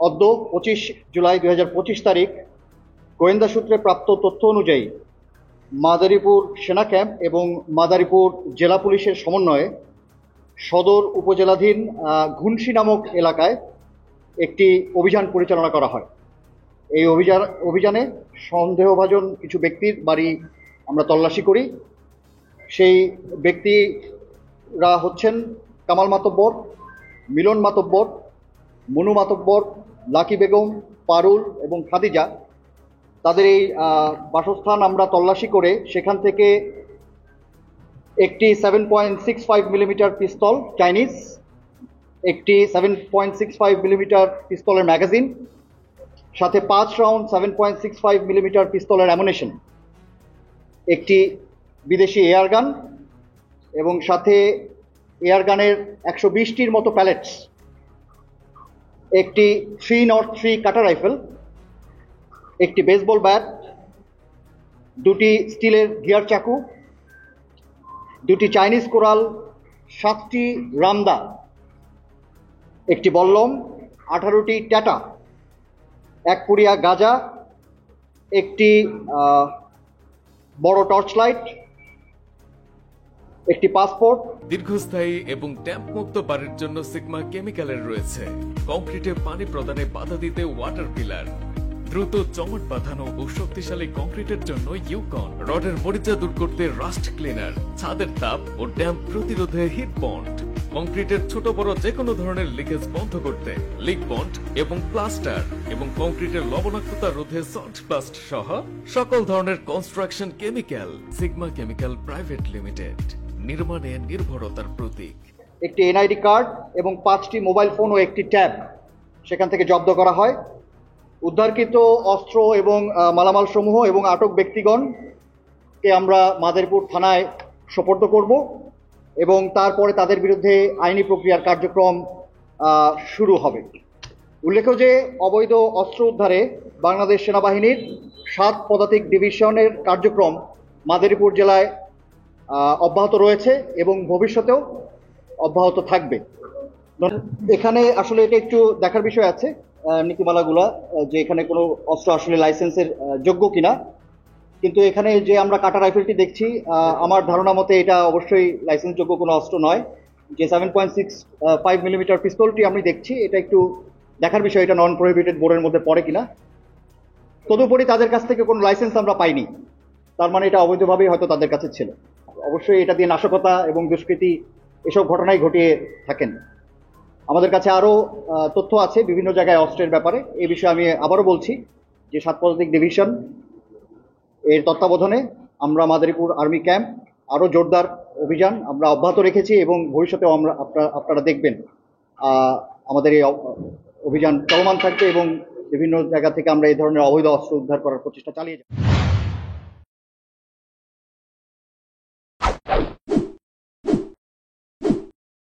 অদ্য 25 জুলাই 2025 তারিখ গোয়েন্দা সূত্রে প্রাপ্ত তথ্য অনুযায়ী মাদারীপুর সেনা ক্যাম্প এবং মাদারীপুর জেলা পুলিশের সমন্বয়ে সদর উপজেলাধীন ঘুনশি নামক এলাকায় একটি অভিযান পরিচালনা করা হয়। এই অভিযানে সন্দেহভাজন কিছু ব্যক্তির বাড়ি আমরা তল্লাশি করি। সেই ব্যক্তিরা হচ্ছেন কামাল মাতব্বর, মিলন মাতব্বর, মনু মাতব্বর, লাকি বেগম, পারুল এবং খাদিজা। তাদের এই বাসস্থান আমরা তল্লাশি করে সেখান থেকে একটি 7.65 মিলিমিটার পিস্তল চাইনিজ, একটি 7.65 মিলিমিটার পিস্তলের ম্যাগাজিন, সাথে 5 রাউন্ড 7.65 মিলিমিটার পিস্তলের অ্যামুনেশন, একটি বিদেশি এয়ার গান এবং সাথে এয়ার গানের 120টির মতো প্যালেটস, একটি 303 কাটা রাইফেল, একটি বেসবল ব্যাট, দুটি স্টিলের গিয়ার চাকু, দুটি চাইনিজ কোরাল, 7টি রামদা, একটি বল্লম, 18টি ট্যাটা, এক পুড়িয়া গাঁজা, একটি বড় টর্চ লাইট, একটি পাসপোর্ট। দীর্ঘস্থায়ী এবং ট্যাম্প মুক্ত বাড়ির জন্য সিগমা কেমিক্যালের রয়েছে কংক্রিটে পানি প্রদানে বাধা দিতে ওয়াটার পিলার, দ্রুত চমট বাঁধানো ও শক্তিশালী কংক্রিটের জন্য ইউকন, রডের মরিচা দূর করতে রাস্ট ক্লিনার, ছাদের তাপ ও ড্যাম্প প্রতিরোধে হিট বন্ড, কংক্রিটের ছোট বড় যে কোনো ধরনের লিকেজ বন্ধ করতে লিক বন্ড এবং প্লাস্টার, এবং কংক্রিটের লবণাক্ততা রোধে সল্ট প্লাস্ট সহ সকল ধরনের construction chemical. Sigma chemical private limited, নির্মাণে নির্ভরতার প্রতীক। একটি এনআইডি কার্ড এবং 5টি মোবাইল ফোন ও একটি ট্যাব সেখান থেকে জব্দ করা হয়। উদ্ধারকৃত অস্ত্র এবং মালামাল সমূহ এবং আটক ব্যক্তিগণকে আমরা মাদারীপুর থানায় সোপর্দ করব এবং তারপরে তাদের বিরুদ্ধে আইনি প্রক্রিয়ার কার্যক্রম শুরু হবে। উল্লেখ্য যে অবৈধ অস্ত্র উদ্ধারে বাংলাদেশ সেনাবাহিনীর 7 পদাতিক ডিভিশনের কার্যক্রম মাদারীপুর জেলায় অব্যাহত রয়েছে এবং ভবিষ্যতেও অব্যাহত থাকবে। এখানে আসলে এটা একটু দেখার বিষয় আছে নীতিমালাগুলা, যে এখানে কোনো অস্ত্র আসলে লাইসেন্সের যোগ্য কিনা। কিন্তু এখানে যে আমরা কাটা রাইফেলটি দেখছি, আমার ধারণা মতে এটা অবশ্যই লাইসেন্সযোগ্য কোনো অস্ত্র নয়। যে 7.65 মিলিমিটার পিস্তলটি আমি দেখছি, এটা একটু দেখার বিষয়, এটা নন প্রহিবিটেড বোর্ডের মধ্যে পড়ে কিনা। তদুপরি তাদের কাছ থেকে কোনো লাইসেন্স আমরা পাইনি, তার মানে এটা অবৈধভাবেই হয়তো তাদের কাছে ছিল। অবশ্যই এটা দিয়ে নাশকতা এবং দুষ্কৃতি এসব ঘটনাই ঘটিয়ে থাকেন। আমাদের কাছে আরও তথ্য আছে বিভিন্ন জায়গায় অস্ত্রের ব্যাপারে। এই বিষয়ে আমি আবারও বলছি যে 7 পদাতিক ডিভিশন এর তত্ত্বাবধানে আমরা মাদারীপুর আর্মি ক্যাম্প আরও জোরদার অভিযান আমরা অব্যাহত রেখেছি এবং ভবিষ্যতেও আপনারা দেখবেন আমাদের এই অভিযান চলমান থাকবে এবং বিভিন্ন জায়গা থেকে আমরা এই ধরনের অবৈধ অস্ত্র উদ্ধার করার প্রচেষ্টা চালিয়ে যাব।